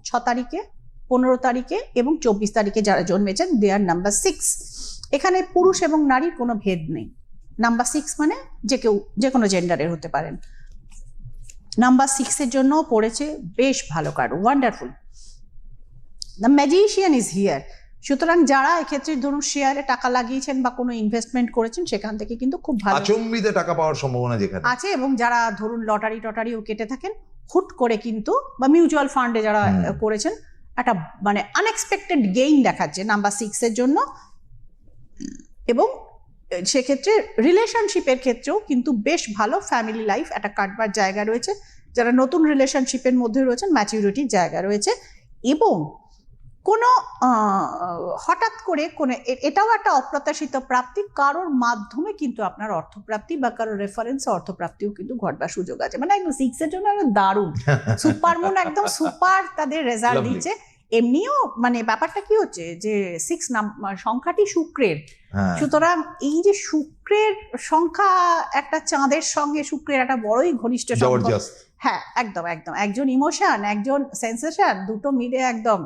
6 তারিখে, 15 তারিখে এবং 24 তারিখে যারা জন্মেছেন দে আর নাম্বার 6। এখানে পুরুষ এবং নারীর কোনো ভেদ নেই। নাম্বার 6 মানে যে কোনো জেন্ডারের হতে পারেন। নাম্বার 6 এর জন্য পড়েছে বেশ ভালো card, wonderful. The magician is here. সুতরাং যারা এক্ষেত্রে ধরুন শেয়ারে টাকা লাগিয়েছেন বা কোনো ইনভেস্টমেন্ট করেছেন সেখান থেকে কিন্তু খুব ভালো আচম্বিতে টাকা পাওয়ার সম্ভাবনা যেখানে আছে, এবং যারা ধরুন লটারিও কেটে থাকেন হুট করে কিন্তু, বা মিউচুয়াল ফান্ডে যারা করেছেন, একটা মানে আনএক্সপেক্টেড গেইন দেখাচ্ছে নাম্বার 6 এর জন্য। এবং সেক্ষেত্রে রিলেশনশিপের ক্ষেত্রেও কিন্তু বেশ ভালো, ফ্যামিলি লাইফ একটা কাটবার জায়গা রয়েছে। যারা নতুন রিলেশনশিপের মধ্যে রয়েছেন ম্যাচিউরিটির জায়গা রয়েছে। এবং কোনো হঠাৎ করে কোনো এটাও একটা অপ্রত্যাশিত প্রাপ্তি, কারোর মাধ্যমে কিন্তু আপনার অর্থপ্রাপ্তি বা কারোর রেফারেন্সে অর্থপ্রাপ্তিও কিন্তু ঘটবার সুযোগ আছে। মানে একদম 6 এর জন্য একদম দারুণ, সুপারমুন একদম সুপার তাদের রেজাল্ট দিচ্ছে। এমনিও মানে ব্যাপারটা কি হচ্ছে যে 6 সংখ্যাটি শুক্রের, সুতরাং এই যে শুক্রের সংখ্যা একটা চাঁদের সঙ্গে শুক্রের একটা বড়ই ঘনিষ্ঠ সম্পর্ক। হ্যাঁ, একদম একদম, একজন ইমোশন একজন সেন্সেশন দুটো মিলে একদম